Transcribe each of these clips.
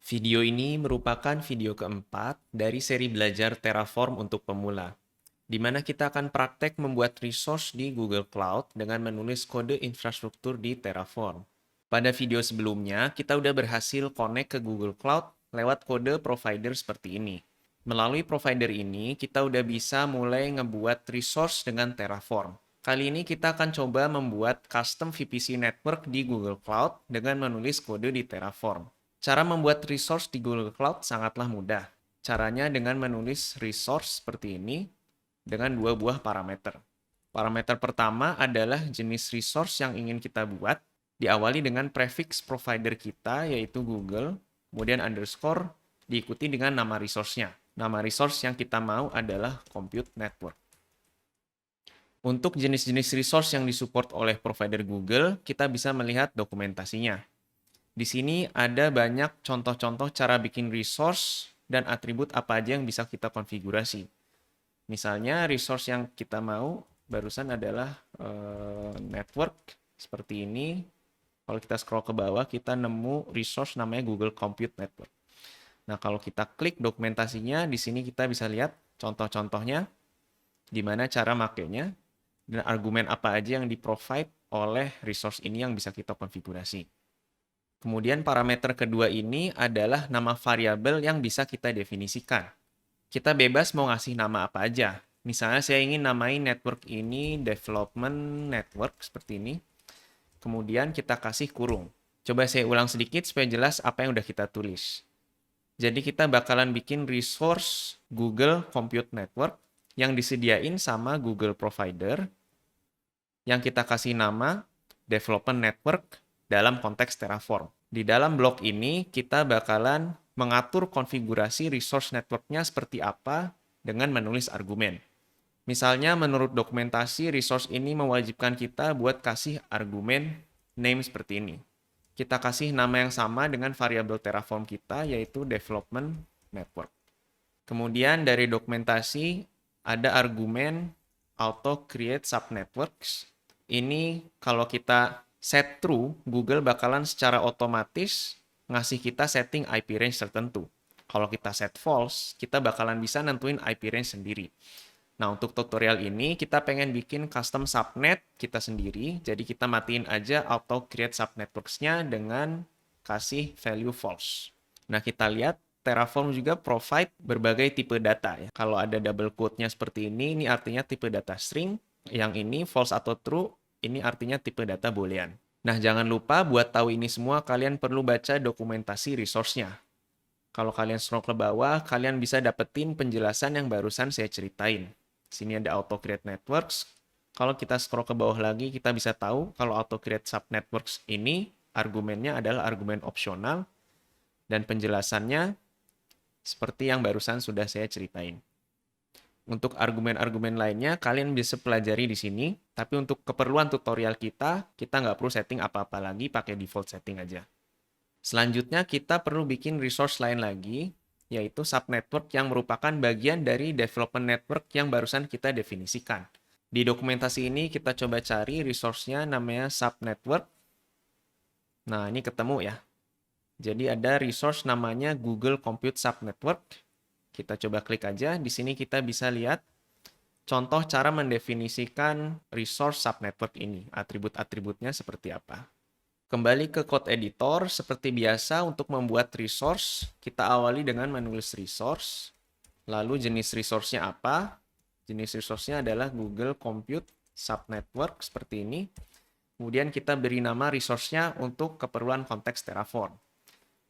Video ini merupakan video keempat dari seri belajar Terraform untuk pemula, di mana kita akan praktek membuat resource di Google Cloud dengan menulis kode infrastruktur di Terraform. Pada video sebelumnya, kita udah berhasil connect ke Google Cloud lewat kode provider seperti ini. Melalui provider ini, kita udah bisa mulai ngebuat resource dengan Terraform. Kali ini kita akan coba membuat custom VPC network di Google Cloud dengan menulis kode di Terraform. Cara membuat resource di Google Cloud sangatlah mudah. Caranya dengan menulis resource seperti ini dengan dua buah parameter. Parameter pertama adalah jenis resource yang ingin kita buat, diawali dengan prefix provider kita yaitu Google, kemudian underscore, diikuti dengan nama resource-nya. Nama resource yang kita mau adalah Compute Network. Untuk jenis-jenis resource yang disupport oleh provider Google, kita bisa melihat dokumentasinya. Di sini ada banyak contoh-contoh cara bikin resource dan atribut apa aja yang bisa kita konfigurasi. Misalnya resource yang kita mau barusan adalah network seperti ini. Kalau kita scroll ke bawah, kita nemu resource namanya Google Compute Network. Nah, kalau kita klik dokumentasinya, di sini kita bisa lihat contoh-contohnya, di mana cara makainya, dan argumen apa aja yang di-provide oleh resource ini yang bisa kita konfigurasi. Kemudian parameter kedua ini adalah nama variabel yang bisa kita definisikan. Kita bebas mau ngasih nama apa aja. Misalnya saya ingin namain network ini development network seperti ini. Kemudian kita kasih kurung. Coba saya ulang sedikit supaya jelas apa yang udah kita tulis. Jadi kita bakalan bikin resource Google Compute Network yang disediain sama Google Provider yang kita kasih nama development network dalam konteks Terraform. Di dalam blok ini kita bakalan mengatur konfigurasi resource network-nya seperti apa dengan menulis argumen. Misalnya menurut dokumentasi resource ini mewajibkan kita buat kasih argumen name seperti ini. Kita kasih nama yang sama dengan variabel Terraform kita yaitu development network. Kemudian dari dokumentasi ada argumen auto create subnetworks. Ini kalau kita set true, Google bakalan secara otomatis ngasih kita setting IP range tertentu. Kalau kita set false, kita bakalan bisa nentuin IP range sendiri. Nah, untuk tutorial ini kita pengen bikin custom subnet kita sendiri. Jadi kita matiin aja auto create subnetworks-nya dengan kasih value false. Nah, kita lihat Terraform juga provide berbagai tipe data ya. Kalau ada double quote-nya seperti ini artinya tipe data string. Yang ini false atau true, ini artinya tipe data boolean. Nah, jangan lupa buat tahu ini semua kalian perlu baca dokumentasi resource-nya. Kalau kalian scroll ke bawah, kalian bisa dapetin penjelasan yang barusan saya ceritain. Sini ada auto create networks. Kalau kita scroll ke bawah lagi, kita bisa tahu kalau auto create subnetworks ini argumennya adalah argumen opsional dan penjelasannya seperti yang barusan sudah saya ceritain. Untuk argumen-argumen lainnya, kalian bisa pelajari di sini. Tapi untuk keperluan tutorial kita nggak perlu setting apa-apa lagi, pakai default setting aja. Selanjutnya, kita perlu bikin resource lain lagi, yaitu subnetwork yang merupakan bagian dari development network yang barusan kita definisikan. Di dokumentasi ini, kita coba cari resource-nya namanya subnetwork. Nah, ini ketemu ya. Jadi ada resource namanya Google Compute Subnetwork. Kita coba klik aja. Di sini kita bisa lihat contoh cara mendefinisikan resource subnetwork ini. Atribut-atributnya seperti apa. Kembali ke code editor. Seperti biasa untuk membuat resource, kita awali dengan menulis resource. Lalu jenis resource-nya apa? Jenis resource-nya adalah Google Compute Subnetwork seperti ini. Kemudian kita beri nama resource-nya untuk keperluan konteks Terraform.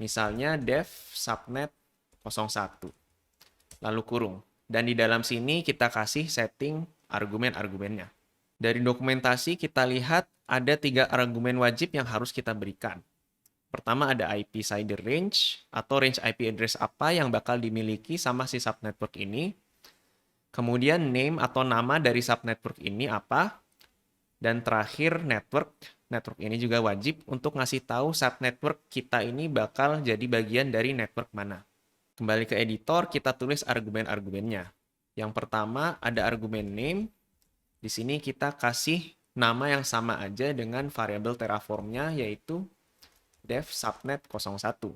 Misalnya dev subnet 01. Lalu kurung. Dan di dalam sini kita kasih setting argumen-argumennya. Dari dokumentasi kita lihat ada 3 argumen wajib yang harus kita berikan. Pertama ada IP CIDR range atau range IP address apa yang bakal dimiliki sama si subnetwork ini. Kemudian name atau nama dari subnetwork ini apa. Dan terakhir network. Network ini juga wajib untuk ngasih tahu subnetwork kita ini bakal jadi bagian dari network mana. Kembali ke editor, kita tulis argumen-argumennya. Yang pertama ada argumen name. Di sini kita kasih nama yang sama aja dengan variabel Terraform-nya yaitu dev subnet 01.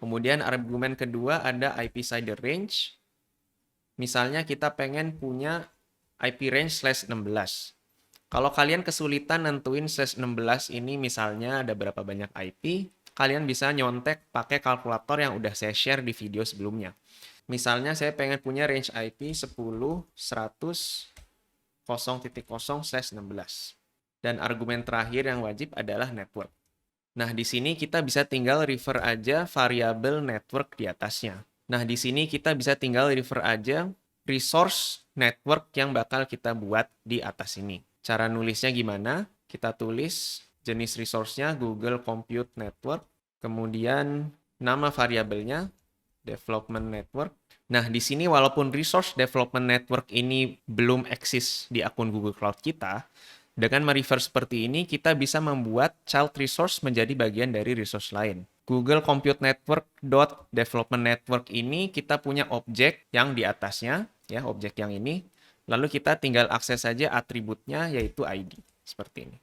Kemudian argumen kedua ada IP Cider Range. Misalnya kita pengen punya IP range /16. Kalau kalian kesulitan nentuin /16 ini misalnya ada berapa banyak IP, kalian bisa nyontek pakai kalkulator yang udah saya share di video sebelumnya. Misalnya saya pengen punya range IP 10, 100, 0.0/16. Dan argumen terakhir yang wajib adalah network. Nah, di sini kita bisa tinggal refer aja variabel network di atasnya. Nah, di sini kita bisa tinggal refer aja resource network yang bakal kita buat di atas ini. Cara nulisnya gimana? Kita tulis jenis resource-nya Google Compute Network, kemudian nama variabelnya development network. Nah, di sini walaupun resource development network ini belum eksis di akun Google Cloud kita, dengan merefer seperti ini, kita bisa membuat child resource menjadi bagian dari resource lain. Google Compute Network .development network ini kita punya objek yang di atasnya, ya objek yang ini. Lalu kita tinggal akses saja atributnya yaitu ID, seperti ini.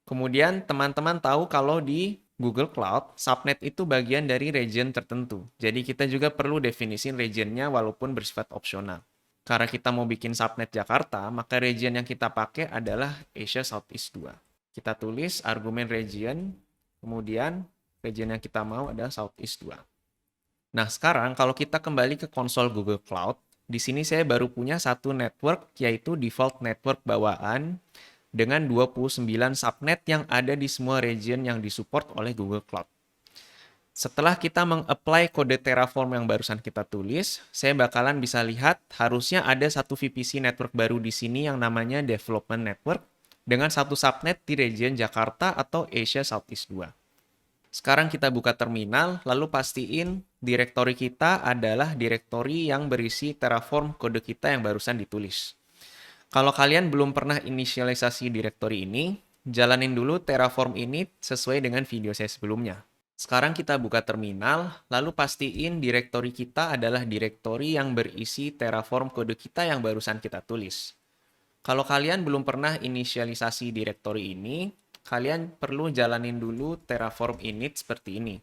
Kemudian teman-teman tahu kalau di Google Cloud, subnet itu bagian dari region tertentu. Jadi kita juga perlu definisin regionnya walaupun bersifat opsional. Karena kita mau bikin subnet Jakarta, maka region yang kita pakai adalah Asia Southeast 2. Kita tulis argumen region, kemudian region yang kita mau adalah Southeast 2. Nah, sekarang kalau kita kembali ke konsol Google Cloud, di sini saya baru punya satu network, yaitu default network bawaan dengan 29 subnet yang ada di semua region yang disupport oleh Google Cloud. Setelah kita meng-apply kode Terraform yang barusan kita tulis, saya bakalan bisa lihat harusnya ada satu VPC network baru di sini yang namanya Development Network dengan satu subnet di region Jakarta atau Asia Southeast 2. Sekarang kita buka terminal, lalu pastiin direktori kita adalah direktori yang berisi Terraform kode kita yang barusan ditulis. Kalau kalian belum pernah inisialisasi direktori ini, jalanin dulu Terraform init sesuai dengan video saya sebelumnya. Sekarang kita buka terminal, lalu pastiin direktori kita adalah direktori yang berisi Terraform kode kita yang barusan kita tulis. Kalau kalian belum pernah inisialisasi direktori ini, kalian perlu jalanin dulu Terraform init seperti ini.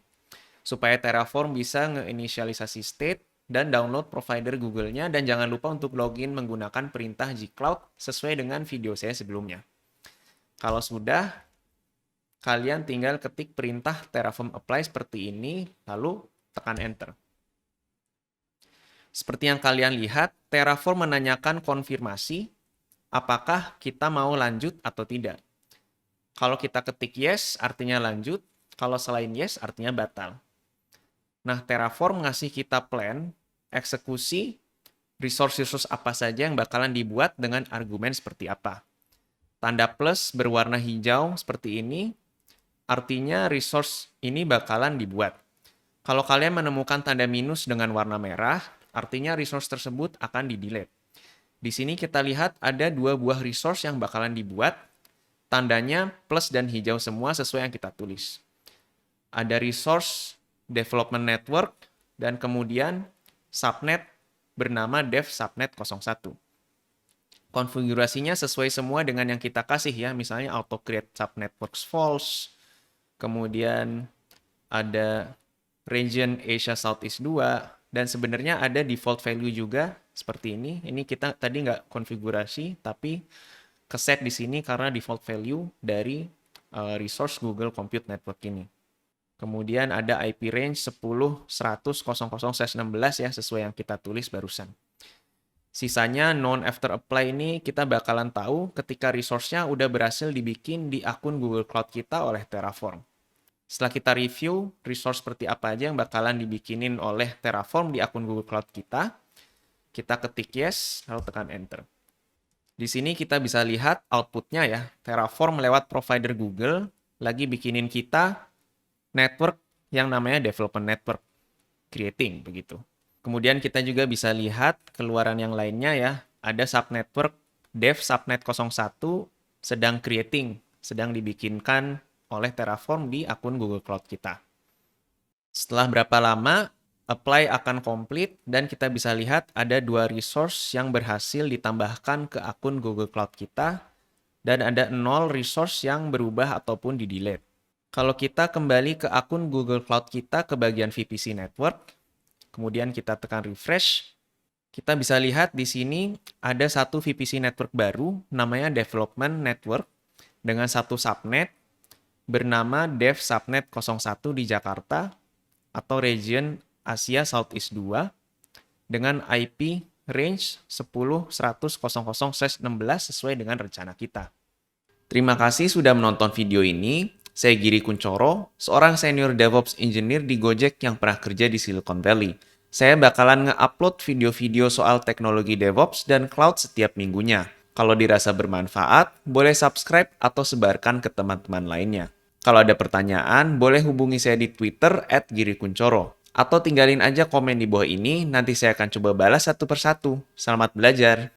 Supaya Terraform bisa nge-inisialisasi state dan download provider Google-nya, dan jangan lupa untuk login menggunakan perintah gcloud sesuai dengan video saya sebelumnya. Kalau sudah, kalian tinggal ketik perintah Terraform apply seperti ini, lalu tekan enter. Seperti yang kalian lihat, Terraform menanyakan konfirmasi apakah kita mau lanjut atau tidak. Kalau kita ketik yes, artinya lanjut. Kalau selain yes, artinya batal. Nah, Terraform ngasih kita plan, eksekusi, resource apa saja yang bakalan dibuat dengan argumen seperti apa. Tanda plus berwarna hijau seperti ini, artinya resource ini bakalan dibuat. Kalau kalian menemukan tanda minus dengan warna merah, artinya resource tersebut akan di-delete. Di sini kita lihat ada dua buah resource yang bakalan dibuat, tandanya plus dan hijau semua sesuai yang kita tulis. Ada resource development network, dan kemudian subnet bernama dev subnet 01. Konfigurasinya sesuai semua dengan yang kita kasih ya, misalnya auto create subnet works false, kemudian ada region Asia Southeast 2, dan sebenarnya ada default value juga seperti ini. Ini kita tadi nggak konfigurasi, tapi keset di sini karena default value dari resource Google Compute Network ini. Kemudian ada IP range 10, 100, 00/16 ya, sesuai yang kita tulis barusan. Sisanya non after apply ini kita bakalan tahu ketika resource-nya udah berhasil dibikin di akun Google Cloud kita oleh Terraform. Setelah kita review resource seperti apa aja yang bakalan dibikinin oleh Terraform di akun Google Cloud kita ketik yes, lalu tekan enter. Di sini kita bisa lihat outputnya ya, Terraform lewat provider Google lagi bikinin kita network yang namanya development network, creating begitu. Kemudian kita juga bisa lihat keluaran yang lainnya ya, ada subnetwork dev subnet 01 sedang creating, sedang dibikinkan oleh Terraform di akun Google Cloud kita. Setelah berapa lama, apply akan komplit dan kita bisa lihat ada dua resource yang berhasil ditambahkan ke akun Google Cloud kita dan ada 0 resource yang berubah ataupun di-delete. Kalau kita kembali ke akun Google Cloud kita ke bagian VPC Network, kemudian kita tekan refresh, kita bisa lihat di sini ada satu VPC Network baru, namanya Development Network, dengan satu subnet bernama Dev Subnet 01 di Jakarta atau region Asia Southeast 2 dengan IP range 10.100.00/16 sesuai dengan rencana kita. Terima kasih sudah menonton video ini. Saya Giri Kuncoro, seorang senior DevOps engineer di Gojek yang pernah kerja di Silicon Valley. Saya bakalan nge-upload video-video soal teknologi DevOps dan cloud setiap minggunya. Kalau dirasa bermanfaat, boleh subscribe atau sebarkan ke teman-teman lainnya. Kalau ada pertanyaan, boleh hubungi saya di Twitter @girikuncoro. Atau tinggalin aja komen di bawah ini, nanti saya akan coba balas satu persatu. Selamat belajar!